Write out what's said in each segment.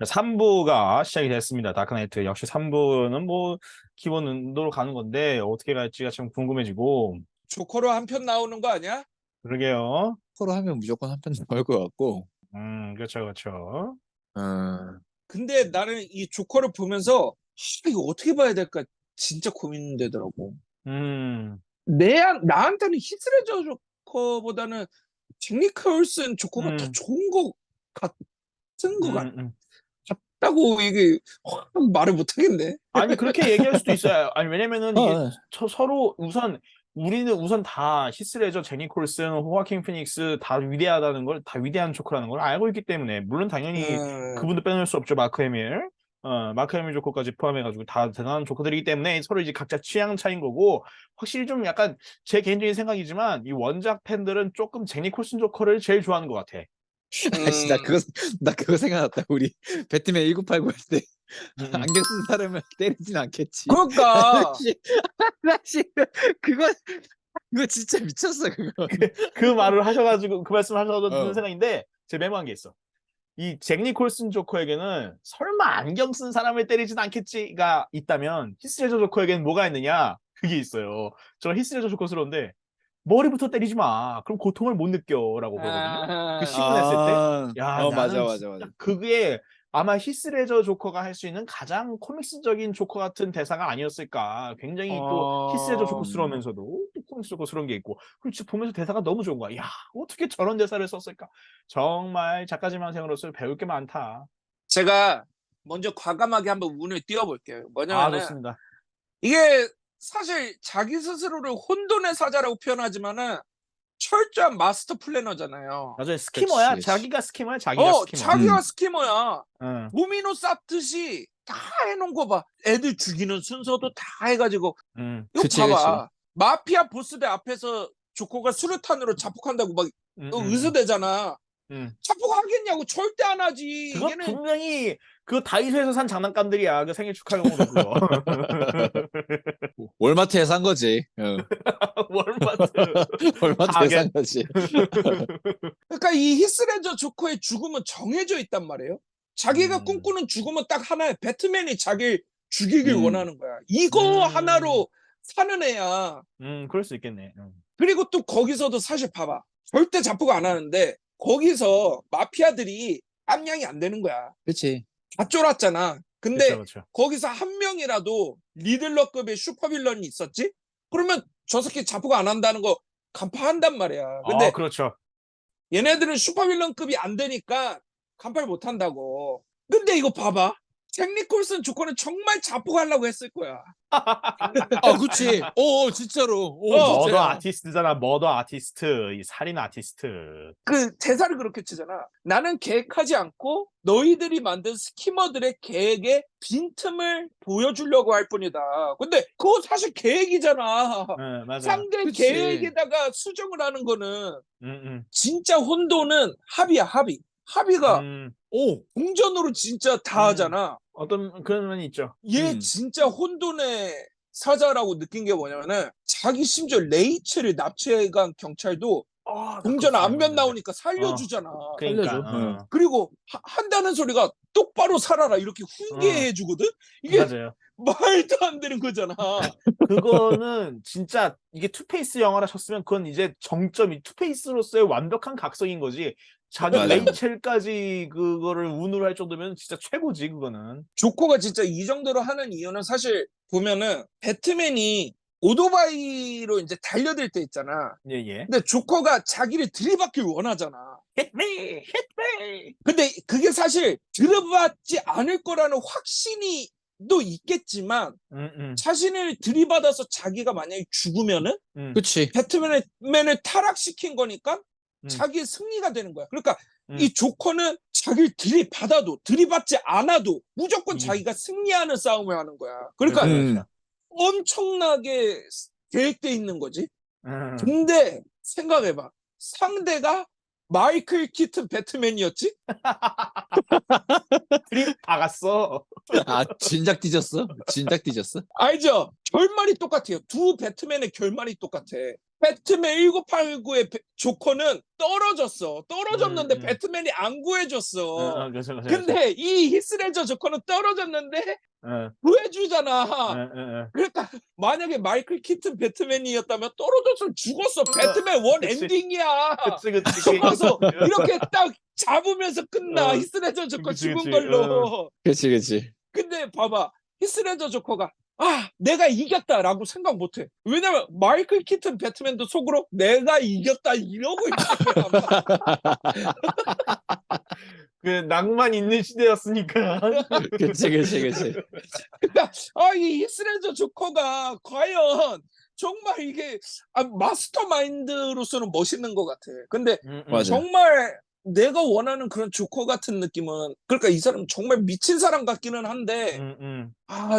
3부가 시작이 됐습니다. 다크나이트. 역시 3부는 뭐 기본 운도로 가는 건데 어떻게 갈지가 참 궁금해지고. 조커로 한 편 나오는 거 아니야? 그러게요. 서로 하면 무조건 한 편 나올 것 같고. 그렇죠, 그렇죠. 근데 나는 이 조커를 보면서 이거 어떻게 봐야 될까 진짜 고민되더라고. 음, 나한테는 히스레저 조커보다는 잭 니콜슨 조커가 더 음, 좋은 것 같은 것 음. 같다고 이게 확 말을 못 하겠네. 아니, 그렇게 얘기할 수도 있어요. 아니, 왜냐면은 이게 어, 서로 우리는 우선 다 히스레저, 제니 콜슨, 호아킨 피닉스 다 위대하다는 걸, 다 위대한 조커라는 걸 알고 있기 때문에, 물론 당연히 음, 그분도 빼놓을 수 없죠. 마크 해밀. 마크 해밀 조커까지 포함해가지고 다 대단한 조커들이기 때문에 서로 이제 각자 취향 차이인 거고, 확실히 좀 약간 제 개인적인 생각이지만, 이 원작 팬들은 조금 제니 콜슨 조커를 제일 좋아하는 것 같아. 아씨, 나 그거 생각났다. 우리 배트맨 1989 할 때 음, 안경 쓴 사람을 때리진 않겠지. 그러니까 씨, 그거 진짜 미쳤어, 그거. 그 말을 하셔가지고, 그 말씀을 하셔서 드는 어. 생각인데, 제 메모한 게 있어. 이 잭 니콜슨 조커에게는 설마 안경 쓴 사람을 때리진 않겠지가 있다면 히스레저 조커에게는 뭐가 있느냐? 그게 있어요. 저 히스레저 조커스러운데 머리부터 때리지 마. 그럼 고통을 못 느껴라고 그러거든요. 그 시문했을 때. 야, 맞아, 나는 맞아, 진짜 맞아. 그게 아마 히스레저 조커가 할 수 있는 가장 코믹스적인 조커 같은 대사가 아니었을까. 굉장히 또 히스레저 음. 조커스러우면서도 또 코믹스 조커스러운 게 있고. 그리고 진짜 보면서 대사가 너무 좋은 거야. 야, 어떻게 저런 대사를 썼을까? 정말 작가지망생으로서 배울 게 많다. 제가 먼저 과감하게 한번 운을 띄워볼게요. 아, 뭐냐면은 좋습니다. 이게 사실 자기 스스로를 혼돈의 사자라고 표현하지만은 철저한 마스터 플래너잖아요. 맞아요. 그치, 스키머야. 그치. 자기가 스키머야. 자기가 스키머. 자기가 스키머야. 응. 도미노 쌓듯이 다 해놓은 거 봐. 애들 죽이는 순서도 다 해가지고. 응. 이거 그치, 봐봐. 마피아 보스들 앞에서 조커가 수류탄으로 자폭한다고 막 응. 의수대잖아. 응. 자폭하겠냐고 절대 안 하지. 그거 얘는 분명히 그 다이소에서 산 장난감들이야. 그 생일 축하용으로 그거. 월마트에 산 거지. 월마트 월마트에 타겟. 산 거지. 그러니까 이 히스레저 조커의 죽음은 정해져 있단 말이에요. 자기가 꿈꾸는 죽음은 딱 하나야. 배트맨이 자기를 죽이길 음. 원하는 거야. 이거 음. 하나로 사는 애야. 그럴 수 있겠네. 그리고 또 거기서도 사실 봐봐. 절대 자폭 안 하는데 거기서 마피아들이 깜냥이 안 되는 거야. 그치. 다 쫄았잖아. 그렇죠, 근데 그렇죠. 거기서 한 명이라도 리들러급의 슈퍼빌런이 있었지? 그러면 저 새끼 자폭 안 한다는 거 간파한단 말이야. 근데 그렇죠. 얘네들은 슈퍼빌런급이 안 되니까 간파를 못 한다고. 근데 이거 봐봐. 잭 니콜슨 조커는 정말 자폭하려고 했을 거야. 그치. 진짜로. 어, 머더 진짜야. 아티스트잖아. 머더 아티스트. 이 살인 아티스트. 그 대사를 그렇게 치잖아. 나는 계획하지 않고 너희들이 만든 스키머들의 계획에 빈틈을 보여주려고 할 뿐이다. 근데 그거 사실 계획이잖아. 네, 맞아요. 상대 그치. 계획에다가 수정을 하는 거는 음, 진짜 혼돈은 합의야, 합의. 합의가 음, 동전으로 진짜 다 음. 하잖아. 어떤 그런 면이 있죠. 얘 진짜 혼돈의 사자라고 느낀 게 뭐냐면은 자기 심지어 레이첼을 납치해간 경찰도 나 동전 그것도 안면 생각났는데. 나오니까 살려주잖아. 그러니까, 살려줘. 응. 그리고 한다는 소리가 똑바로 살아라 이렇게 훈계해 주거든. 이게 맞아요. 말도 안 되는 거잖아. 그거는 진짜 이게 투페이스 영화라 쳤으면 그건 이제 정점이 투페이스로서의 완벽한 각성인 거지. 자기 맞아. 레이첼까지 그거를 운으로 할 정도면 진짜 최고지 그거는. 조커가 진짜 이 정도로 하는 이유는 사실 보면은 배트맨이 오토바이로 이제 달려들 때 있잖아. 예예. 근데 조커가 자기를 들이받길 원하잖아. Hit me, hit me. 근데 그게 사실 들이받지 않을 거라는 확신이 도 있겠지만 자신을 들이받아서 자기가 만약에 죽으면은 그치. 배트맨을 타락시킨 거니까 음. 자기의 승리가 되는 거야. 그러니까 음. 이 조커는 자기를 들이받아도 들이받지 않아도 무조건 이- 자기가 승리하는 싸움을 하는 거야. 그러니까 그렇죠, 음. 그렇죠. 엄청나게 계획돼 있는 거지. 음. 근데 생각해봐. 상대가 마이클 키튼 배트맨이었지? 드립 박았어. 진작 뒤졌어? 진작 뒤졌어? 알죠? 결말이 똑같아요. 두 배트맨의 결말이 똑같아. 배트맨 1989의 조커는 떨어졌는데 음. 배트맨이 안 구해줬어. 그렇죠. 근데 이 히스레저 조커는 떨어졌는데 예, 구해주잖아. 예. 그러니까 만약에 마이클 키튼 배트맨이었다면 떨어졌으면 죽었어. 배트맨 원 그치. 엔딩이야. 그치. 죽어서 이렇게 딱 잡으면서 끝나. 어, 히스레저 조커 그치, 죽은 그치. 걸로. 그치. 근데 봐봐. 히스레저 조커가 내가 이겼다라고 생각 못해. 왜냐면 마이클 키튼 배트맨도 속으로 내가 이겼다 이러고 있을 거야. 아마. 그 낭만 있는 시대였으니까. 그치. 그러니까 이 히스레저 조커가 과연 정말 이게 마스터 마인드로서는 멋있는 것 같아. 근데 맞아. 정말 내가 원하는 그런 조커 같은 느낌은 그러니까 이 사람 정말 미친 사람 같기는 한데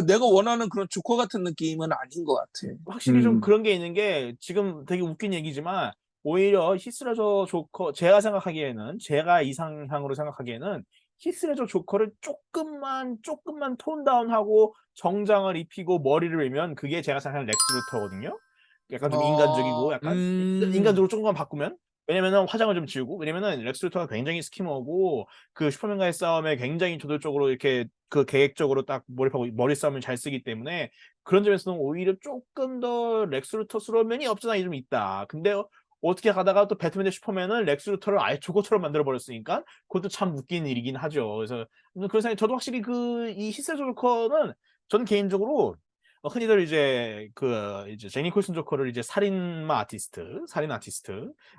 내가 원하는 그런 조커 같은 느낌은 아닌 것 같아. 확실히 좀 그런 게 있는 게 지금 되게 웃긴 얘기지만 오히려 히스레저 조커 제가 이상향으로 생각하기에는 히스레저 조커를 조금만 톤 다운하고 정장을 입히고 머리를 밀면 그게 제가 생각하는 렉스 루터거든요. 약간 좀 인간적이고 약간 인간적으로 조금만 바꾸면 왜냐면은 화장을 좀 지우고 왜냐면은 렉스 루터가 굉장히 스키머고 그 슈퍼맨과의 싸움에 굉장히 저돌적으로 이렇게 그 계획적으로 딱 몰입하고 머리 싸움을 잘 쓰기 때문에 그런 점에서는 오히려 조금 더 렉스 루터스러운 면이 없잖아 좀 있다. 근데 어떻게 가다가 또 배트맨 대 슈퍼맨은 렉스 루터를 아예 조커처럼 만들어 버렸으니까 그것도 참 웃긴 일이긴 하죠. 그래서 그런 생각이 저도 확실히 이 히스레저 조커는 저는 개인적으로 흔히들 이제 이제 제니 콜슨 조커를 이제 살인 아티스트,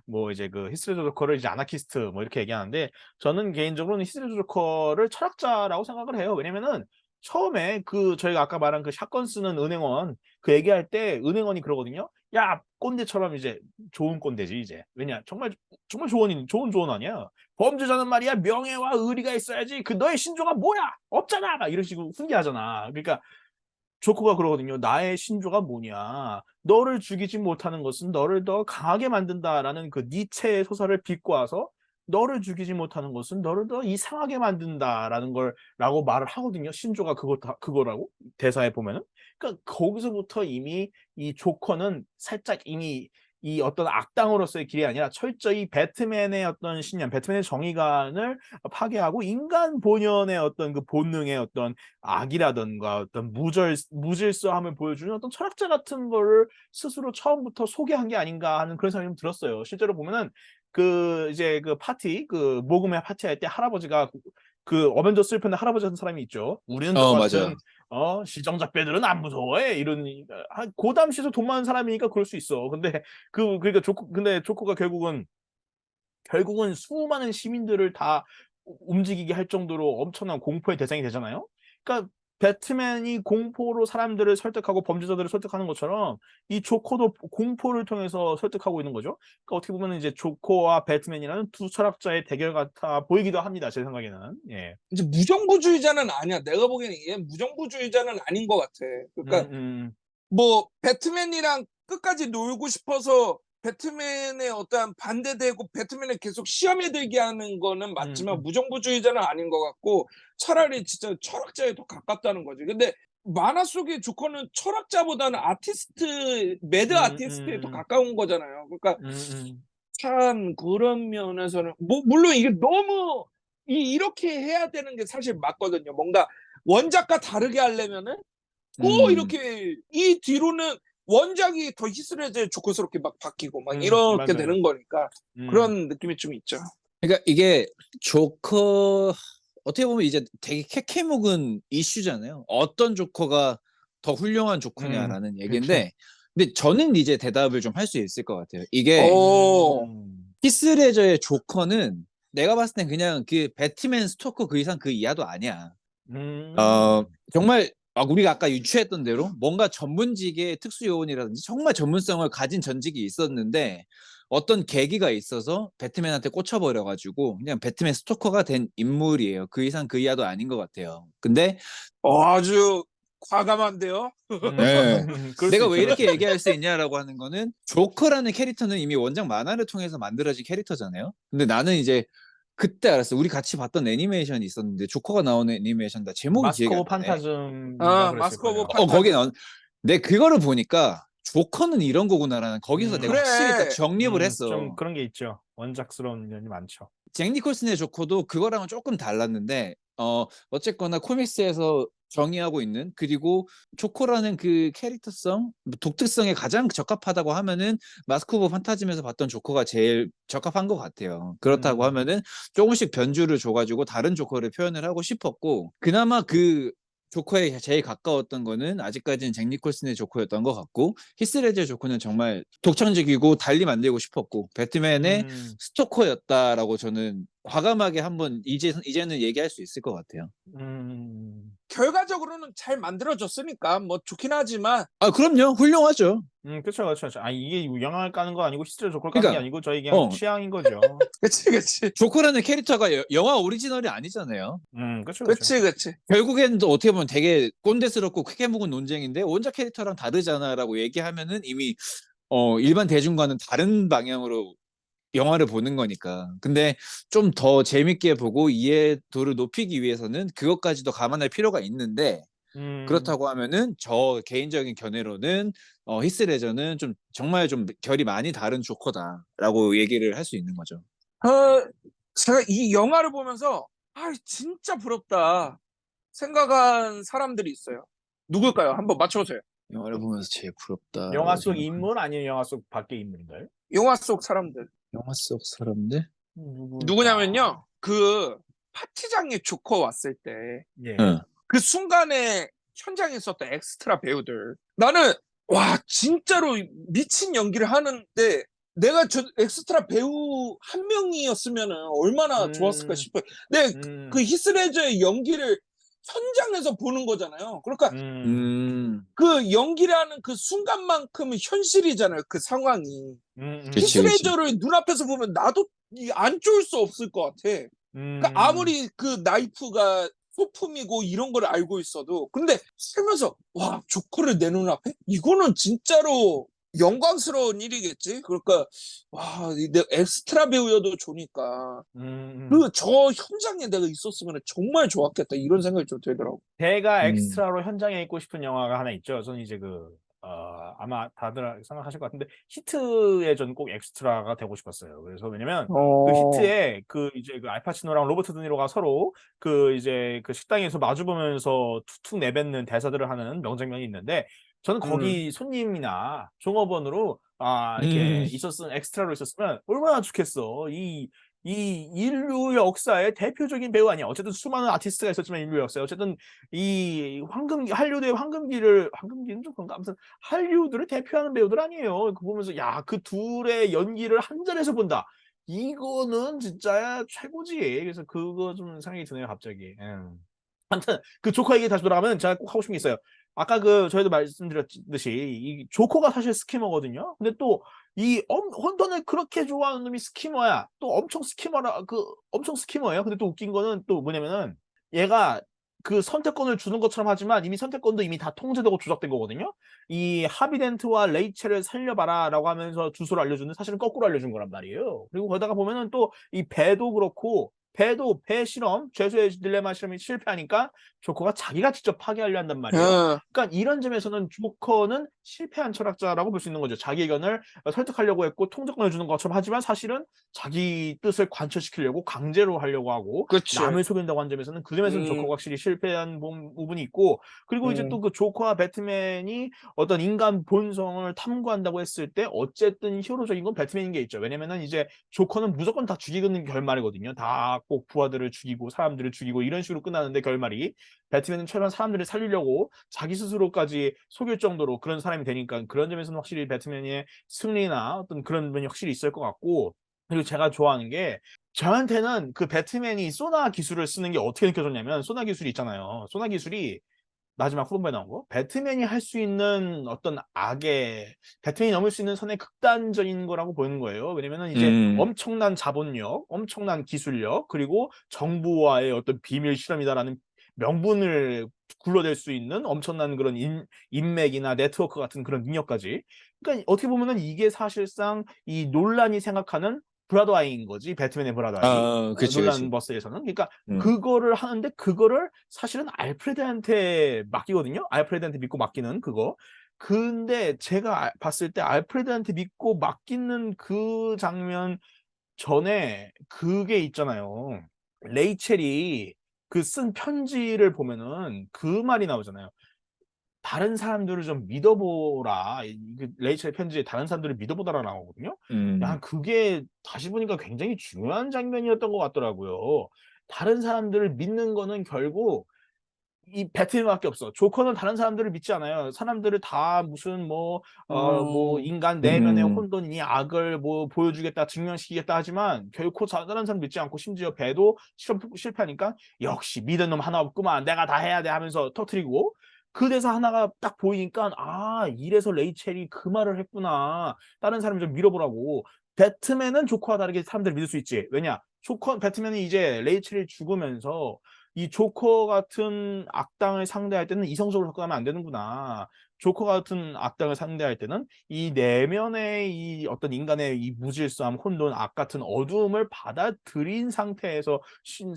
뭐 이제 그 히스레저 조커를 이제 아나키스트 뭐 이렇게 얘기하는데 저는 개인적으로는 히스레저 조커를 철학자라고 생각을 해요. 왜냐면은 처음에 저희가 아까 말한 그 샷건 쓰는 은행원 그 얘기할 때 은행원이 그러거든요. 야 꼰대처럼 이제 좋은 꼰대지 이제 왜냐 정말 좋은 조언 아니야. 범죄자는 말이야 명예와 의리가 있어야지 그 너의 신조가 뭐야 없잖아 막 이런 식으로 훈계하잖아. 그러니까 조커가 그러거든요. 나의 신조가 뭐냐. 너를 죽이지 못하는 것은 너를 더 강하게 만든다라는 그 니체의 소설을 비꼬아서 너를 죽이지 못하는 것은 너를 더 이상하게 만든다라는 라고 말을 하거든요. 신조가 그거라고 대사에 보면은. 그러니까 거기서부터 이미 이 조커는 살짝 이미 이 어떤 악당으로서의 길이 아니라 철저히 배트맨의 어떤 신념, 배트맨의 정의관을 파괴하고 인간 본연의 어떤 그 본능의 어떤 악이라든가 어떤 무질서함을 보여주는 어떤 철학자 같은 거를 스스로 처음부터 소개한 게 아닌가 하는 그런 생각이 좀 들었어요. 실제로 보면은 이제 모금의 파티할 때 할아버지가 그 어벤져스 1편의 할아버지 같은 사람이 있죠. 우리는 너 같은 맞아. 시정잡배들은 안 무서워해 이런 그 당시에서 돈 많은 사람이니까 그럴 수 있어. 근데 그러니까 조커가 결국은 수많은 시민들을 다 움직이게 할 정도로 엄청난 공포의 대상이 되잖아요. 그러니까 배트맨이 공포로 사람들을 설득하고 범죄자들을 설득하는 것처럼 이 조커도 공포를 통해서 설득하고 있는 거죠. 그러니까 어떻게 보면 이제 조커와 배트맨이라는 두 철학자의 대결 같아 보이기도 합니다. 제 생각에는. 예. 이제 무정부주의자는 아니야. 내가 보기에는 얘 무정부주의자는 아닌 것 같아. 그러니까 뭐 배트맨이랑 끝까지 놀고 싶어서 배트맨의 어떠한 반대되고 배트맨을 계속 시험에 들게 하는 거는 맞지만 무정부주의자는 아닌 것 같고 차라리 진짜 철학자에 더 가깝다는 거지. 근데 만화 속의 조커는 철학자보다는 매드 아티스트에 더 가까운 거잖아요. 그러니까 참 그런 면에서는 뭐 물론 이게 너무 이렇게 해야 되는 게 사실 맞거든요. 뭔가 원작과 다르게 하려면은 이렇게 이 뒤로는 원작이 더 히스레저의 조커스럽게 막 바뀌고 막 이렇게 맞아요. 되는 거니까 그런 느낌이 좀 있죠. 그러니까 이게 조커 어떻게 보면 이제 되게 캐캐묵은 이슈잖아요. 어떤 조커가 더 훌륭한 조커냐라는 얘기인데 근데 저는 이제 대답을 좀 할 수 있을 것 같아요. 이게 히스레저의 조커는 내가 봤을 땐 그냥 그 배트맨 스토커 그 이상 그 이하도 아니야. 정말 우리가 아까 유추했던 대로 뭔가 전문직의 특수요원이라든지 정말 전문성을 가진 전직이 있었는데 어떤 계기가 있어서 배트맨한테 꽂혀버려가지고 그냥 배트맨 스토커가 된 인물이에요. 그 이상 그 이하도 아닌 것 같아요. 근데 아주 과감한데요? 네. 그럴 내가 수 왜 있죠. 이렇게 얘기할 수 있냐라고 하는 거는 조커라는 캐릭터는 이미 원작 만화를 통해서 만들어진 캐릭터잖아요. 근데 나는 이제 그때 알았어. 우리 같이 봤던 애니메이션이 있었는데 조커가 나오는 애니메이션 다 제목이 기억이 마스크 안 오브 나네. 판타즘인가 그랬을 마스크 오브 거예요. 판타즘. 거기 나온. 내 그거를 보니까 조커는 이런 거구나라는 거기서 내가 그래. 확실히 딱 정립을 했어. 좀 그런 게 있죠. 원작스러운 면이 많죠. 잭 니콜슨의 조커도 그거랑은 조금 달랐는데 어쨌거나 코믹스에서 정의하고 있는 그리고 조커라는 그 캐릭터성, 독특성에 가장 적합하다고 하면은 마스크 오브 판타즘에서 봤던 조커가 제일 적합한 것 같아요. 그렇다고 하면은 조금씩 변주를 줘가지고 다른 조커를 표현을 하고 싶었고 그나마 그 조커에 제일 가까웠던 거는 아직까지는 잭 니콜슨의 조커였던 것 같고 히스 레저의 조커는 정말 독창적이고 달리 만들고 싶었고 배트맨의 스토커였다라고 저는 과감하게 한번 이제는 얘기할 수 있을 것 같아요. 결과적으로는 잘 만들어졌으니까 뭐 좋긴 하지만 아 그럼요, 훌륭하죠. 그쵸, 그쵸, 그쵸. 아, 이게 영향을 까는 거 아니고 히스테리 조커를 까는 게 그러니까, 아니고 저희 그냥 취향인 거죠. 그치. 조커라는 캐릭터가 영화 오리지널이 아니잖아요. 그쵸, 그쵸. 그치. 결국에는 또 어떻게 보면 되게 꼰대스럽고 크게 묵은 논쟁인데 원작 캐릭터랑 다르잖아라고 얘기하면은 이미 일반 대중과는 다른 방향으로 영화를 보는 거니까. 근데 좀 더 재밌게 보고 이해도를 높이기 위해서는 그것까지도 감안할 필요가 있는데 그렇다고 하면은 저 개인적인 견해로는 히스 레저는 좀 정말 좀 결이 많이 다른 조커다라고 얘기를 할 수 있는 거죠. 제가 이 영화를 보면서 아 진짜 부럽다 생각한 사람들이 있어요. 누굴까요? 한번 맞춰보세요. 영화를 보면서 제일 부럽다. 영화 속 인물 아니면 영화 속 밖의 인물인가요? 영화 속 사람들. 영화 속 사람들? 누구냐면요. 그 파티장에 조커 왔을 때 예. 응. 그 순간에 현장에 있었던 엑스트라 배우들. 나는 와 진짜로 미친 연기를 하는데 내가 저 엑스트라 배우 한 명이었으면 얼마나 좋았을까 싶어요. 근데 그 히스레저의 연기를 현장에서 보는 거잖아요. 그러니까 그 연기라는 그 순간만큼은 현실이잖아요. 그 상황이. 그치. 히스레저를 눈앞에서 보면 나도 안 좋을 수 없을 것 같아. 그러니까 아무리 그 나이프가 소품이고 이런 걸 알고 있어도 근데 살면서 와 조커를 내 눈앞에 이거는 진짜로 영광스러운 일이겠지. 그러니까 와 내 엑스트라 배우여도 좋으니까 그 저 현장에 내가 있었으면 정말 좋았겠다 이런 생각이 좀 들더라고. 제가 엑스트라로 현장에 있고 싶은 영화가 하나 있죠. 저는 이제 아마 다들 생각하실 것 같은데 히트에 전 꼭 엑스트라가 되고 싶었어요. 그래서 왜냐면 그 히트에 이제 그 알파치노랑 로버트 드니로가 서로 이제 그 식당에서 마주보면서 툭툭 내뱉는 대사들을 하는 명장면이 있는데 저는 거기 손님이나 종업원으로 이렇게 엑스트라로 있었으면 얼마나 좋겠어. 이 인류 역사의 대표적인 배우 아니야. 어쨌든 수많은 아티스트가 있었지만 인류 역사에 어쨌든 이 할리우드의 황금기는 좀 그런가? 아무튼 할리우드를 대표하는 배우들 아니에요. 그 보면서 야, 그 둘의 연기를 한 자리에서 본다. 이거는 진짜 최고지. 그래서 그거 좀 생각이 드네요, 갑자기. 아무튼 그 조커 얘기 다시 돌아가면 제가 꼭 하고 싶은 게 있어요. 아까 저희도 말씀드렸듯이 이 조커가 사실 스키머거든요. 근데 또 이 혼돈을 그렇게 좋아하는 놈이 스키머야. 또 엄청 스키머예요. 근데 또 웃긴 거는 또 뭐냐면은 얘가 그 선택권을 주는 것처럼 하지만 이미 선택권도 이미 다 통제되고 조작된 거거든요. 이 하비덴트와 레이첼을 살려봐라라고 하면서 주소를 알려주는 사실은 거꾸로 알려준 거란 말이에요. 그리고 거기다가 보면은 또 이 배도 그렇고 배 실험, 죄수의 딜레마 실험이 실패하니까 조커가 자기가 직접 파괴하려 한단 말이에요. 그러니까 이런 점에서는 조커는 실패한 철학자라고 볼 수 있는 거죠. 자기 의견을 설득하려고 했고 통제권을 주는 것처럼 하지만 사실은 자기 뜻을 관철시키려고 강제로 하려고 하고 그치. 남을 속인다고 한 점에서는 그 점에서는 조커가 확실히 실패한 부분이 있고 그리고 이제 또 그 조커와 배트맨이 어떤 인간 본성을 탐구한다고 했을 때 어쨌든 히어로적인 건 배트맨인 게 있죠. 왜냐면은 이제 조커는 무조건 다 죽이는 결말이거든요. 다 꼭 부하들을 죽이고 사람들을 죽이고 이런 식으로 끝나는데 결말이 배트맨은 최소한 사람들을 살리려고 자기 스스로까지 속일 정도로 그런 사람이 되니까 그런 점에서는 확실히 배트맨의 승리나 어떤 그런 면이 확실히 있을 것 같고 그리고 제가 좋아하는 게 저한테는 그 배트맨이 소나 기술을 쓰는 게 어떻게 느껴졌냐면 소나 기술이 있잖아요. 소나 기술이 마지막 후반부에 나온 거. 배트맨이 할 수 있는 어떤 배트맨이 넘을 수 있는 선의 극단적인 거라고 보이는 거예요. 왜냐면은 이제 엄청난 자본력, 엄청난 기술력, 그리고 정부와의 어떤 비밀 실험이다라는 명분을 굴러댈 수 있는 엄청난 그런 인맥이나 네트워크 같은 그런 능력까지. 그러니까 어떻게 보면은 이게 사실상 이 논란이 생각하는 브라더 아이인 거지. 배트맨의 브라더 아이. 그치. 논란 버스에서는. 그러니까 그거를 하는데 그거를 사실은 알프레드한테 맡기거든요. 알프레드한테 믿고 맡기는 그거. 근데 제가 봤을 때 알프레드한테 믿고 맡기는 그 장면 전에 그게 있잖아요. 레이첼이 그 쓴 편지를 보면은 그 말이 나오잖아요. 다른 사람들을 좀 믿어보라. 그 레이첼 편지에 다른 사람들을 믿어보라라 나오거든요. 야, 그게 다시 보니까 굉장히 중요한 장면이었던 것 같더라고요. 다른 사람들을 믿는 거는 결국 이 배트맨밖에 없어. 조커는 다른 사람들을 믿지 않아요. 사람들을 다 무슨 뭐 인간 내면의 음. 혼돈이니 악을 뭐 보여주겠다, 증명시키겠다 하지만 결코 다른 사람 믿지 않고 심지어 배도 실패하니까 역시 믿은 놈 하나 없구만. 내가 다 해야 돼 하면서 터트리고 그 대사 하나가 딱 보이니까 아, 이래서 레이첼이 그 말을 했구나. 다른 사람 좀 믿어보라고. 배트맨은 조커와 다르게 사람들을 믿을 수 있지. 왜냐? 배트맨이 이제 레이첼이 죽으면서 이 조커 같은 악당을 상대할 때는 이성적으로 접근하면 안 되는구나. 조커 같은 악당을 상대할 때는 이 내면의 이 어떤 인간의 이 무질서함, 혼돈, 악 같은 어두움을 받아들인 상태에서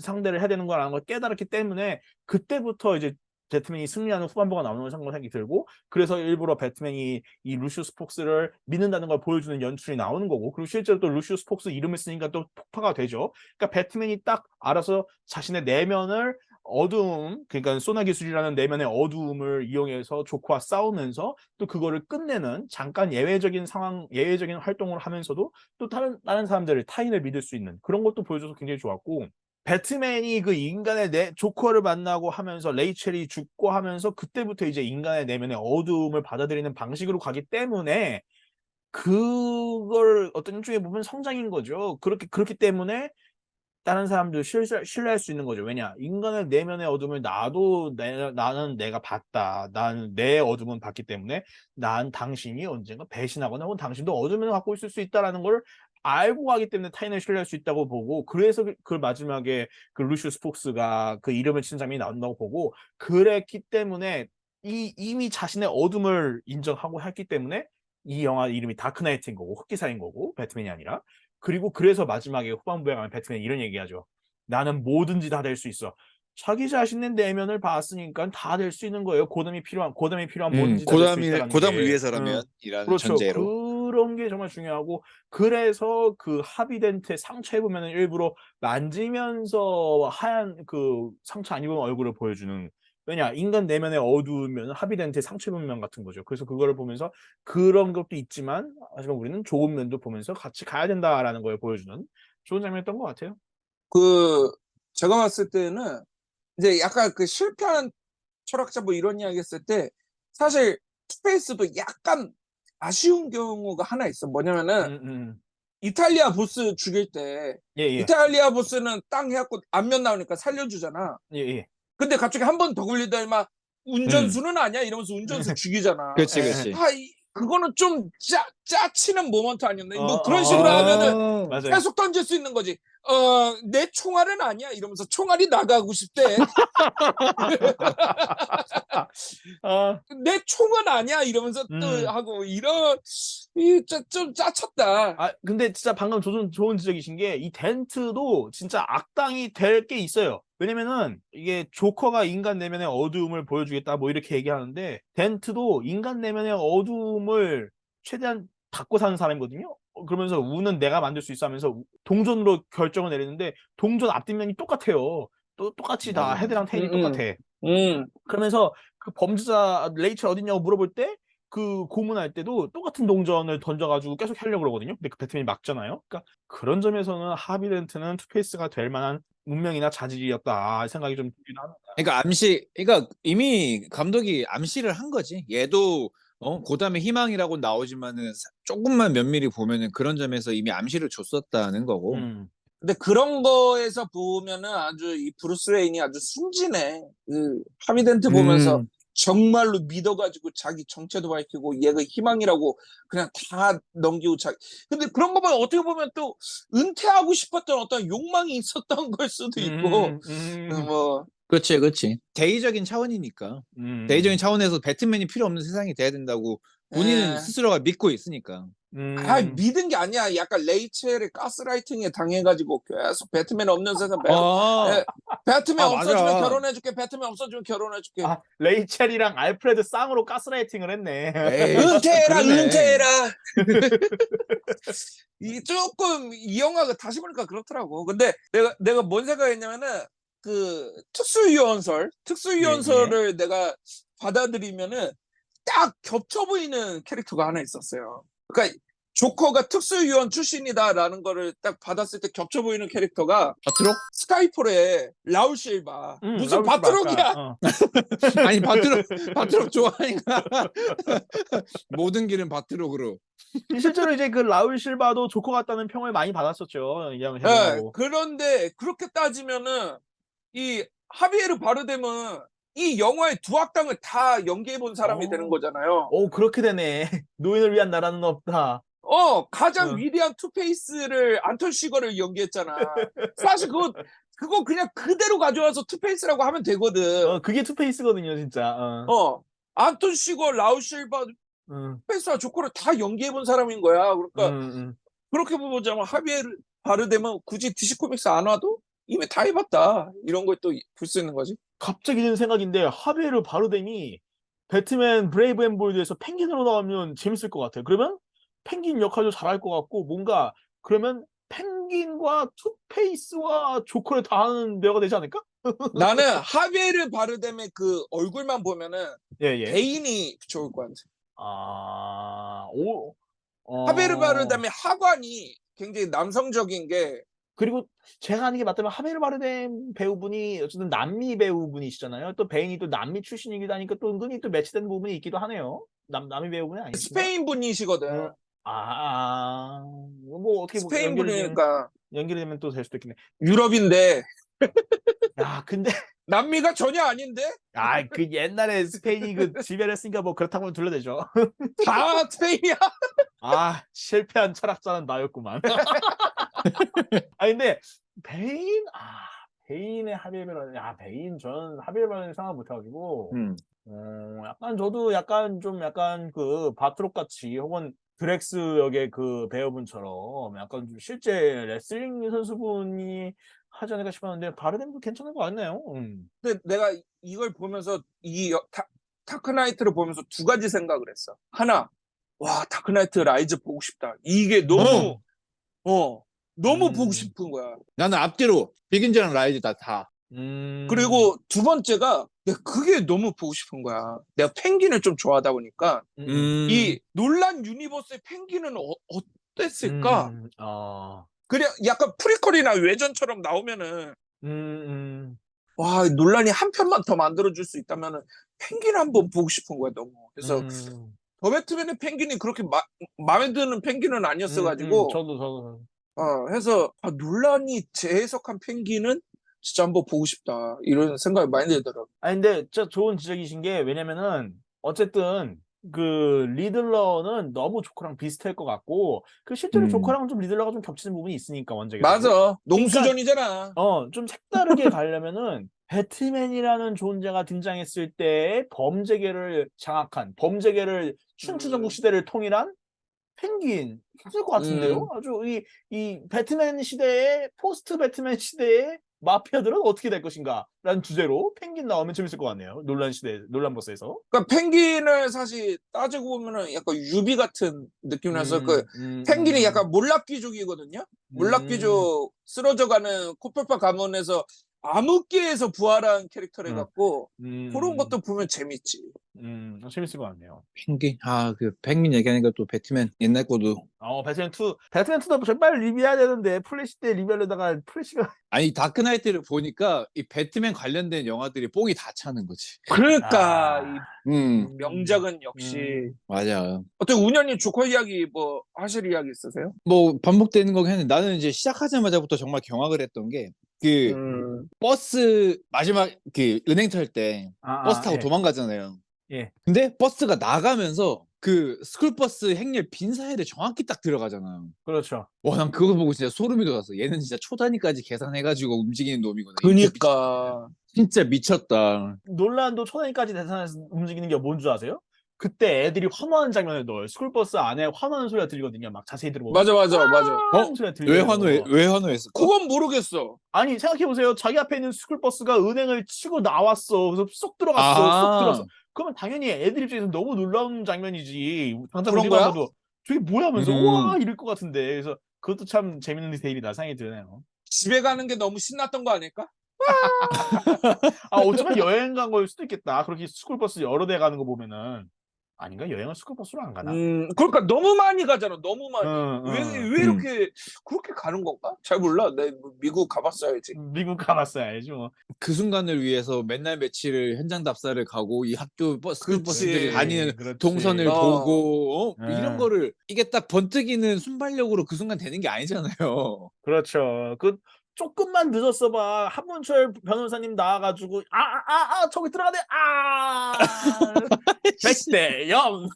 상대를 해야 되는 거라는 걸 깨달았기 때문에 그때부터 이제 배트맨이 승리하는 후반부가 나오는 생각이 들고 그래서 일부러 배트맨이 이 루시우스 폭스를 믿는다는 걸 보여주는 연출이 나오는 거고 그리고 실제로 또 루시우스 폭스 이름을 쓰니까 또 폭파가 되죠. 그러니까 배트맨이 딱 알아서 자신의 내면을 어두움, 그러니까 소나 기술이라는 내면의 어두움을 이용해서 조커와 싸우면서 또 그거를 끝내는 잠깐 예외적인 상황, 예외적인 활동을 하면서도 또 다른 사람들을 타인을 믿을 수 있는 그런 것도 보여줘서 굉장히 좋았고 배트맨이 그 인간의 조커를 만나고 하면서 레이첼이 죽고 하면서 그때부터 이제 인간의 내면의 어두움을 받아들이는 방식으로 가기 때문에 그걸 어떤 일종의 보면 성장인 거죠. 그렇기 때문에 다른 사람들 신뢰할 수 있는 거죠. 왜냐? 인간의 내면의 어둠을 나는 내가 봤다. 나는 내 어둠은 봤기 때문에 난 당신이 언젠가 배신하거나 혹은 당신도 어둠을 갖고 있을 수 있다라는 걸 알고 가기 때문에 타인을 신뢰할 수 있다고 보고 그래서 그 마지막에 그 루시우스 폭스가 그 이름을 친 장면이 나온다고 보고 그랬기 때문에 이미 자신의 어둠을 인정하고 했기 때문에 이 영화 이름이 다크나이트인 거고 흑기사인 거고 배트맨이 아니라 그리고 그래서 마지막에 후반부에 가면 배트맨이 이런 얘기하죠. 나는 뭐든지 다 될 수 있어. 자기 자신의 내면을 봤으니까 다 될 수 있는 거예요. 고담이 필요한 뭐든지 다 될 수 있다라는 고담을 게. 위해서라면이라는 그렇죠. 전제로. 그런 게 정말 중요하고 그래서 그 하비덴트의 상처 입으면 일부러 만지면서 하얀 그 상처 안 입은 얼굴을 보여주는 왜냐 인간 내면에 어두우면 하비덴트의 상처 입은 면 같은 거죠. 그래서 그거를 보면서 그런 것도 있지만 하지만 우리는 좋은 면도 보면서 같이 가야 된다라는 걸 보여주는 좋은 장면이었던 것 같아요. 그 제가 봤을 때는 이제 약간 그 실패한 철학자 뭐 이런 이야기 했을 때 사실 투페이스도 약간 아쉬운 경우가 하나 있어. 뭐냐면은 이탈리아 보스 죽일 때 예예. 이탈리아 보스는 땅 해갖고 안면 나오니까 살려주잖아. 예예. 근데 갑자기 한 번 더 굴리더니만 운전수는 아니야 이러면서 운전수 죽이잖아. 그렇지, 예, 예. 그렇지. 그거는 좀 짜치는 모먼트 아니었나? 뭐 어, 그런 어, 식으로 어. 하면은 맞아요. 계속 던질 수 있는 거지. 내 총알은 아니야 이러면서 총알이 나가고 싶대. 아, 내 총은 아니야 이러면서 또 하고 이런 좀 짜쳤다. 아, 근데 진짜 방금 좋은 지적이신 게 이 덴트도 진짜 악당이 될 게 있어요. 왜냐면은 이게 조커가 인간 내면의 어두움을 보여주겠다 뭐 이렇게 얘기하는데 덴트도 인간 내면의 어두움을 최대한 닫고 사는 사람이거든요. 그러면서 우는 내가 만들 수 있어 하면서 동전으로 결정을 내리는데 동전 앞뒷면이 똑같아요. 똑같이 다 맞아, 맞아. 헤드랑 테일이 똑같아. 음. 그러면서 그 범죄자 레이첼 어딨냐고 물어볼 때 그 고문할 때도 똑같은 동전을 던져가지고 계속 하려고 그러거든요. 근데 그 배트맨이 막잖아요. 그러니까 그런 점에서는 하비 덴트는 투페이스가 될 만한 운명이나 자질이었다 생각이 좀 들긴 합니다. 그러니까 이미 감독이 암시를 한 거지. 얘도 고담의 희망이라고 나오지만은 조금만 면밀히 보면은 그런 점에서 이미 암시를 줬었다는 거고. 근데 그런 거에서 보면은 아주 이 브루스 웨인이 아주 순진해. 그 하비덴트 보면서 정말로 믿어가지고 자기 정체도 밝히고 얘가 희망이라고 그냥 다 넘기고 근데 그런 거 보면 어떻게 보면 또 은퇴하고 싶었던 어떤 욕망이 있었던 걸 수도 있고 뭐 그렇지, 그렇지. 대의적인 차원이니까. 대의적인 차원에서 배트맨이 필요 없는 세상이 돼야 된다고 본인은 예. 스스로가 믿고 있으니까. 믿은 게 아니야. 약간 레이첼의 가스라이팅에 당해가지고 계속 배트맨 없는 세상 아, 배트맨 없어지면 맞아. 결혼해줄게. 배트맨 없어지면 결혼해줄게. 아, 레이첼이랑 알프레드 쌍으로 가스라이팅을 했네. 에이, 은퇴해라, 그러네. 은퇴해라. 이 조금 이 영화가 다시 보니까 그렇더라고. 근데 내가 뭔 생각했냐면은 그 특수유언설을 내가 받아들이면은 딱 겹쳐 보이는 캐릭터가 하나 있었어요. 그러니까 조커가 특수유언 출신이다라는 거를 딱 받았을 때 겹쳐 보이는 캐릭터가 바트록? 스카이폴의 라울 실바. 무슨 라울 씨가 바트록이야? 아까, 아니 바트록 좋아하니까 모든 길은 바트록으로. 실제로 이제 그 라울 실바도 조커 같다는 평을 많이 받았었죠. 이 양을 네, 해보고. 그런데 그렇게 따지면은 이 하비에르 바르뎀은 이 영화의 두 악당을 다 연기해 본 사람이 되는 거잖아요. 오, 그렇게 되네. 노인을 위한 나라는 없다. 가장 어. 위대한 투페이스를 안톤 시거를 연기했잖아. 사실 그거 그냥 그대로 가져와서 투페이스라고 하면 되거든. 그게 투페이스거든요, 진짜. 안톤 시거, 라울 실바, 투페이스와 조커를 다 연기해 본 사람인 거야. 그러니까 그렇게 보자면 하비에르 바르뎀은 굳이 DC 코믹스 안 와도 이미 다 해봤다. 이런 걸 또 볼 수 있는 거지. 갑자기 드는 생각인데 하비에르 바르뎀이 배트맨 브레이브 앤 볼드에서 펭귄으로 나오면 재밌을 것 같아요. 그러면 펭귄 역할도 잘할 것 같고 뭔가 그러면 펭귄과 투페이스와 조커를 다 하는 배우가 되지 않을까? 나는 하비에르 바르뎀의 그 얼굴만 보면은 예. 베인이 좋을 것 같아. 하비에르 어. 바르뎀의 하관이 굉장히 남성적인 게 그리고 제가 아는 게 맞다면 하비에르 바르뎀 배우분이 어쨌든 남미 배우분이시잖아요. 또 베인이 또 남미 출신이기도 하니까 또 은근히 또 매치되는 부분이 있기도 하네요. 남미 배우분이 아니신가? 스페인 분이시거든. 뭐 어떻게 스페인 연결이 되면 분이니까 또 될 수도 있겠네. 유럽인데 야, 근데 남미가 전혀 아닌데 그 옛날에 스페인이 그 지배했으니까 뭐 그렇다고 하면 둘러대죠. 다 스페인이야. 실패한 철학자는 나였구만. 근데 베인의 하비에르 베인 저는 하비에르 바르뎀 생각 못 해가지고 약간 저도 약간 그 바트록 같이 혹은 드렉스 역의 그 배우분처럼 약간 좀 실제 레슬링 선수분이 하지 않을까 싶었는데 바르뎀도 괜찮은 것 같네요. 근데 내가 이걸 보면서 다크나이트를 보면서 두 가지 생각을 했어. 하나, 와 다크나이트 라이즈 보고 싶다. 이게 너무 너무 보고 싶은 거야. 나는 앞뒤로 비긴즈랑 라이즈 다. 그리고 두 번째가 내가 그게 너무 보고 싶은 거야. 내가 펭귄을 좀 좋아하다 보니까 이 논란 유니버스의 펭귄은 어땠을까? 그냥 약간 프리퀄이나 외전처럼 나오면은 와 논란이 한 편만 더 만들어줄 수 있다면은 펭귄 한번 보고 싶은 거야 너무. 그래서 더 배트맨의 펭귄이 그렇게 마음에 드는 펭귄은 아니었어가지고 저도 해서 논란이 재해석한 펭귄은 진짜 한번 보고 싶다 이런 생각이 많이 들더라고. 근데 진짜 좋은 지적이신 게 왜냐면은 어쨌든 그 리들러는 너무 조커랑 비슷할 것 같고 그 실제로 조커랑은 좀 리들러가 좀 겹치는 부분이 있으니까 원작에. 맞아. 농수전이잖아. 좀 색다르게 가려면은 배트맨이라는 존재가 등장했을 때 범죄계를 장악한 범죄계를 춘추전국 시대를 통일한 펭귄 있을 것 같은데요. 아주 이 배트맨 시대에 포스트 배트맨 시대의 마피아들은 어떻게 될 것인가라는 주제로 펭귄 나오면 재밌을 것 같네요. 논란 버스에서. 그러니까 펭귄을 사실 따지고 보면은 약간 유비 같은 느낌이 나서 그 펭귄이 약간 몰락귀족이거든요. 몰락귀족 쓰러져가는 코펠파 가문에서 암흑계에서 부활한 캐릭터를 해갖고 그런 것도 보면 재밌지. 재밌을 것 같네요. 펭귄. 그 펭귄 얘기하니까 또 배트맨 옛날 거도. 배트맨2도 정말 리뷰해야 되는데 플래시 때 리뷰하려다가 플래시가 아니 다크나이트를 보니까 이 배트맨 관련된 영화들이 뽕이 다 차는 거지. 그러니까 이 음 명작은 역시. 맞아. 어떻게 운현님 조커 이야기 뭐 하실 이야기 있으세요? 뭐 반복되는 거긴 했는데 나는 이제 시작하자마자부터 정말 경악을 했던 게 그 버스 마지막 그 은행 털 때 버스 타고 도망가잖아요. 예. 근데 버스가 나가면서 그 스쿨버스 행렬 빈 사이를 정확히 딱 들어가잖아요. 그렇죠. 와, 난 그거 보고 진짜 소름이 돋았어. 얘는 진짜 초 단위까지 계산해가지고 움직이는 놈이구나. 그니까 진짜 미쳤다. 논란도 초단위까지 계산해서 움직이는 게 뭔 줄 아세요? 그때 애들이 환호하는 장면을 넣어요. 스쿨버스 안에 환호하는 소리가 들리거든요. 막 자세히 들어보면. 맞아. 하는 소리가 들려요. 왜 환호했을까? 그건 모르겠어. 아니 생각해보세요. 자기 앞에 있는 스쿨버스가 은행을 치고 나왔어. 그래서 쏙 들어갔어. 쏙 들어갔어. 그러면 당연히 애들 입장에서 너무 놀라운 장면이지. 당장 그런 우리가 거야? 봐도 저게 뭐야 하면서 음. 와 이럴 것 같은데. 그래서 그것도 참 재밌는 디테일이다 생각이 드네요. 집에 가는 게 너무 신났던 거 아닐까? 아 어쩌면 여행 간 걸 수도 있겠다. 그렇게 스쿨버스 여러 대 가는 거 보면은. 아닌가? 여행을 스쿨버스로 안 가나? 그러니까 너무 많이 가잖아. 너무 많이. 응, 왜 응. 이렇게 그렇게 가는 건가? 잘 몰라. 내 미국 가봤어야지. 미국 가봤어야지 뭐. 그 순간을 위해서 맨날 며칠을 현장 답사를 가고 이 학교 스쿨버스들이 그렇지. 다니는 그렇지. 동선을 어. 보고 이런 네. 거를 이게 딱 번뜩이는 순발력으로 그 순간 되는 게 아니잖아요. 그렇죠. 그 조금만 늦었어 봐. 한문철 변호사님 나와가지고 저기 들어가네. 100대 0.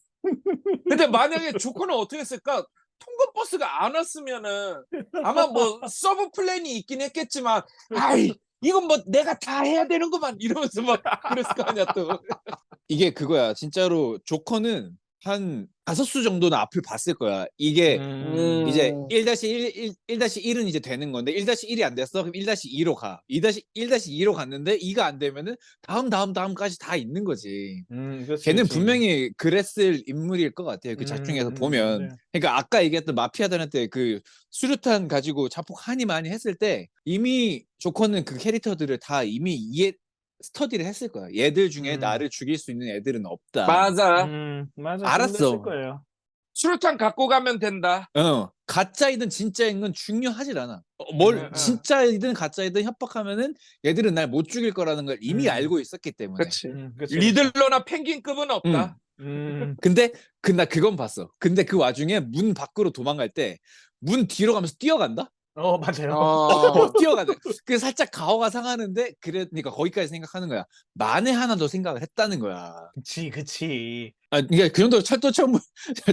근데 만약에 조커는 어떻게 했을까? 통근 버스가 안 왔으면은 아마 뭐 서브 플랜이 있긴 했겠지만, 아이 이건 뭐 내가 다 해야 되는구만 이러면서 막 그랬을 거 아니야 또. 이게 그거야. 진짜로 조커는 한 5수 정도는 앞을 봤을 거야. 이게 이제 1-1은 이제 되는 건데 1-1이 안 됐어. 그럼 1-2로 가. 1-2로 갔는데 2가 안 되면은 다음까지 다 있는 거지. 그렇지, 걔는 그렇지. 분명히 그랬을 인물일 것 같아요. 그 작중에서 보면. 네. 그러니까 아까 얘기했던 마피아들한테 그 수류탄 가지고 자폭 하니 많이 했을 때 이미 조커는 그 캐릭터들을 다 이미 스터디를 했을 거야. 얘들 중에 나를 죽일 수 있는 애들은 없다. 맞아. 맞아. 알았어. 그랬을 거예요. 수류탄 갖고 가면 된다. 가짜이든 진짜인 건 중요하질 않아. 응. 진짜이든 가짜이든 협박하면은 얘들은 날 못 죽일 거라는 걸 이미 알고 있었기 때문에. 그렇지. 그치. 리들러나 펭귄급은 없다. 근데 나 그건 봤어. 근데 그 와중에 문 밖으로 도망갈 때 문 뒤로 가면서 뛰어간다? 맞아요. 뛰어가네. 그 살짝 가오가 상하는데 그러니까 거기까지 생각하는 거야. 만에 하나 더 생각을 했다는 거야. 그치. 그러니까 그 정도로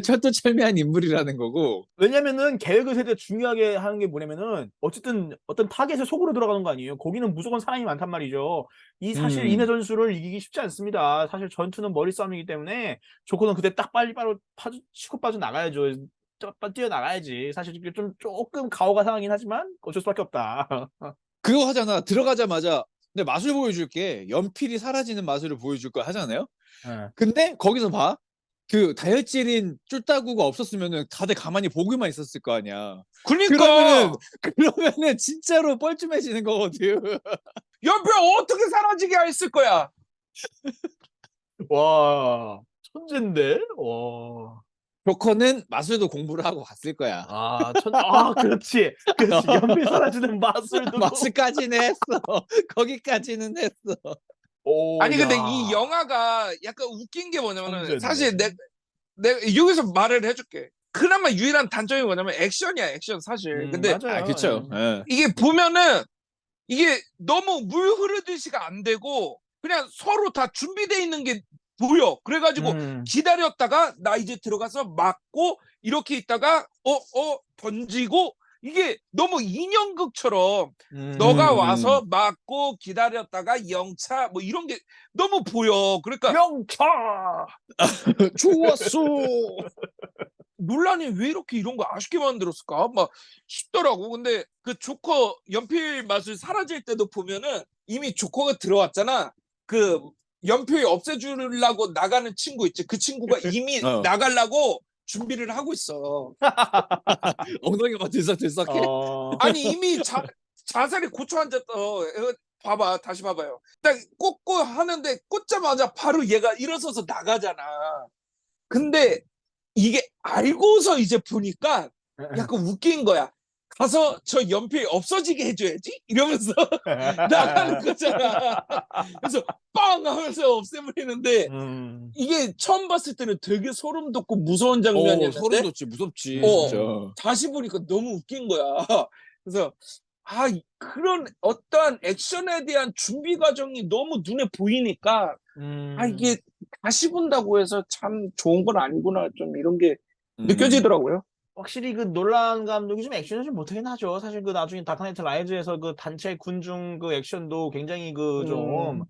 철도철미한 인물이라는 거고. 왜냐면은 계획을 세대 중요하게 하는 게 뭐냐면은 어쨌든 어떤 타겟에 속으로 들어가는 거 아니에요. 거기는 무조건 사람이 많단 말이죠. 이 사실 인해 전술을 이기기 쉽지 않습니다. 사실 전투는 머리 싸움이기 때문에 조커는 그때 딱 빨리 치고 빠져 나가야죠. 뛰어나가야지. 사실 이게 조금 가오가 상하긴 하지만 어쩔 수밖에 없다. 그거 하잖아. 들어가자마자 근데 마술 보여줄게. 연필이 사라지는 마술을 보여줄 거야 하잖아요. 네. 근데 거기서 봐. 그 다혈질인 쫄따구가 없었으면은 다들 가만히 보고만 있었을 거 아니야. 그러니까 그러면은 진짜로 뻘쭘해지는 거거든. 연필 어떻게 사라지게 했을 거야. 와 천재인데. 와. 조커는 마술도 공부를 하고 갔을 거야. 그렇지. 연필 사라지는 마술도. 마술까지는 했어. 거기까지는 했어. 아니 근데 이 영화가 약간 웃긴 게 뭐냐면은 천재인데. 사실 내가 여기서 말을 해줄게. 그나마 유일한 단점이 뭐냐면 액션이야 액션 사실. 근데 맞아요. 그쵸. 예. 이게 보면은 이게 너무 물 흐르듯이가 안 되고 그냥 서로 다 준비돼 있는 게 보여. 그래가지고 기다렸다가 나 이제 들어가서 맞고 이렇게 있다가 던지고 이게 너무 인형극처럼 너가 와서 맞고 기다렸다가 영차 뭐 이런 게 너무 보여. 그러니까 영차. 좋았어. 논란이 왜 이렇게 이런 거 아쉽게 만들었을까? 막 싶더라고. 근데 그 조커 연필 맛을 사라질 때도 보면은 이미 조커가 들어왔잖아. 그 연필 없애주려고 나가는 친구 있지. 그 친구가 이미 나가려고 준비를 하고 있어. 엉덩이가 들썩들썩해. 아니 이미 자살이 고쳐 앉았다. 봐봐 다시 봐봐요. 딱 꽂고 하는데 꽂자마자 바로 얘가 일어서서 나가잖아. 근데 이게 알고서 이제 보니까 약간 웃긴 거야. 가서 저 연필 없어지게 해줘야지 이러면서 나가는 거잖아. 그래서 빵 하면서 없애버리는데 이게 처음 봤을 때는 되게 소름 돋고 무서운 장면이었는데 소름 돋지 무섭지. 진짜. 다시 보니까 너무 웃긴 거야. 그래서 그런 어떠한 액션에 대한 준비 과정이 너무 눈에 보이니까 이게 다시 본다고 해서 참 좋은 건 아니구나 좀 이런 게 느껴지더라고요. 확실히 그 놀란 감독이 좀 액션을 좀 못하긴 하죠. 사실 그 나중에 다크나이트 라이즈에서 그 단체 군중 그 액션도 굉장히 그 좀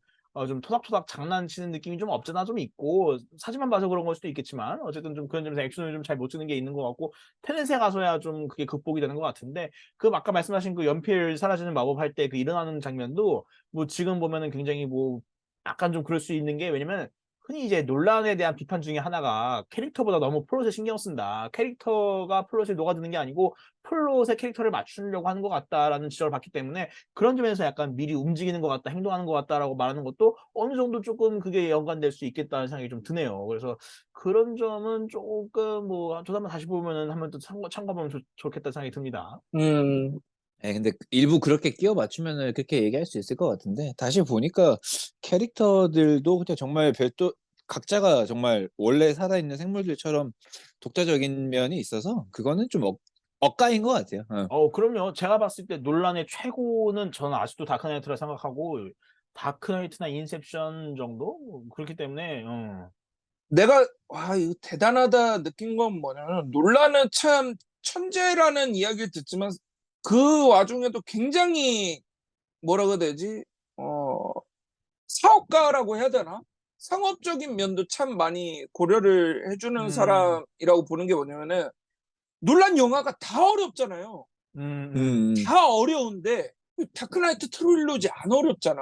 좀 토닥토닥 장난치는 느낌이 좀 없잖아 좀 있고 사진만 봐서 그런 걸 수도 있겠지만 어쨌든 좀 그런 점에서 액션을 좀 잘 못 주는 게 있는 것 같고 테넷에 가서야 좀 그게 극복이 되는 것 같은데 그 아까 말씀하신 그 연필 사라지는 마법 할 때 그 일어나는 장면도 뭐 지금 보면은 굉장히 뭐 약간 좀 그럴 수 있는 게 왜냐면 흔히 이제 논란에 대한 비판 중에 하나가 캐릭터보다 너무 플롯에 신경 쓴다. 캐릭터가 플롯에 녹아드는 게 아니고 플롯의 캐릭터를 맞추려고 하는 것 같다라는 지적을 받기 때문에 그런 점에서 약간 미리 움직이는 것 같다, 행동하는 것 같다라고 말하는 것도 어느 정도 조금 그게 연관될 수 있겠다는 생각이 좀 드네요. 그래서 그런 점은 조금 뭐 저도 한번 다시 보면은 한번 또 참고하면 좋겠다는 생각이 듭니다. 근데 일부 그렇게 끼워 맞추면은 그렇게 얘기할 수 있을 것 같은데 다시 보니까 캐릭터들도 그냥 정말 별도 각자가 정말 원래 살아있는 생물들처럼 독자적인 면이 있어서 그거는 좀 억까인 것 같아요. 그럼요. 제가 봤을 때 논란의 최고는 저는 아직도 다크나이트라 생각하고 다크나이트나 인셉션 정도? 그렇기 때문에 내가 와 이거 대단하다 느낀 건 뭐냐면 논란은 참 천재라는 이야기를 듣지만 그 와중에도 굉장히 뭐라고 해야 되지? 사업가라고 해야 되나? 상업적인 면도 참 많이 고려를 해주는 사람이라고 보는 게 뭐냐면은 논란 영화가 다 어렵잖아요. 다 어려운데 다크나이트 트릴로지 안 어렵잖아.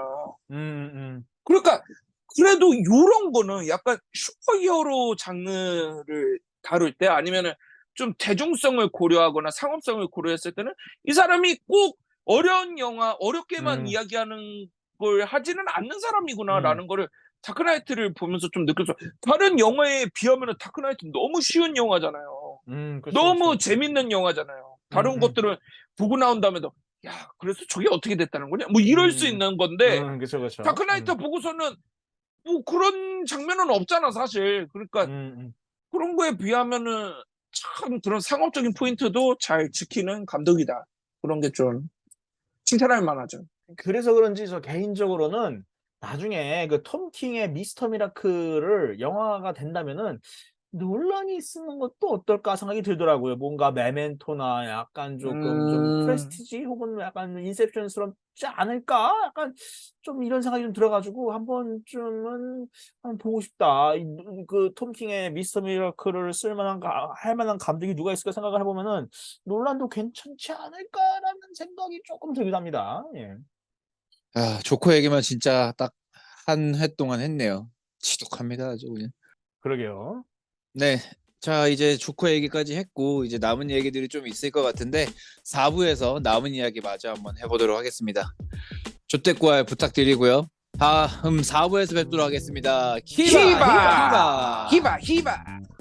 그러니까 그래도 요런 거는 약간 슈퍼히어로 장르를 다룰 때 아니면은 좀 대중성을 고려하거나 상업성을 고려했을 때는 이 사람이 꼭 어려운 영화, 어렵게만 이야기하는 걸 하지는 않는 사람이구나라는 거를 다크나이트를 보면서 좀 느꼈어. 다른 영화에 비하면 다크나이트 너무 쉬운 영화잖아요. 그쵸, 너무 그쵸. 재밌는 영화잖아요. 다른 것들은 보고 나온 다음에도 야, 그래서 저게 어떻게 됐다는 거냐? 뭐 이럴 수 있는 건데 그쵸, 그쵸. 다크나이트 보고서는 뭐 그런 장면은 없잖아, 사실. 그러니까 그런 거에 비하면은 참 그런 상업적인 포인트도 잘 지키는 감독이다. 그런 게 좀 칭찬할 만하죠. 그래서 그런지 저 개인적으로는 나중에 그 톰 킹의 미스터 미라클을 영화가 된다면은 논란이 쓰는 것도 어떨까 생각이 들더라고요. 뭔가 메멘토나 약간 조금 좀 프레스티지 혹은 약간 인셉션스럽지 않을까? 약간 좀 이런 생각이 좀 들어가지고 한 번쯤은 한번 보고 싶다. 그 톰 킹의 미스터 미라클을 할 만한 감독이 누가 있을까 생각을 해보면은 논란도 괜찮지 않을까라는 생각이 조금 들기도 합니다. 예. 조커 얘기만 진짜 딱 한 회 동안 했네요. 지독합니다, 아주 그냥. 그러게요. 네. 자, 이제 조커 얘기까지 했고 이제 남은 얘기들이 좀 있을 것 같은데 4부에서 남은 이야기 마저 한번 해보도록 하겠습니다. 조태구알 부탁드리고요. 다음 4부에서 뵙도록 하겠습니다. 키바! 히바! 히바! 히바!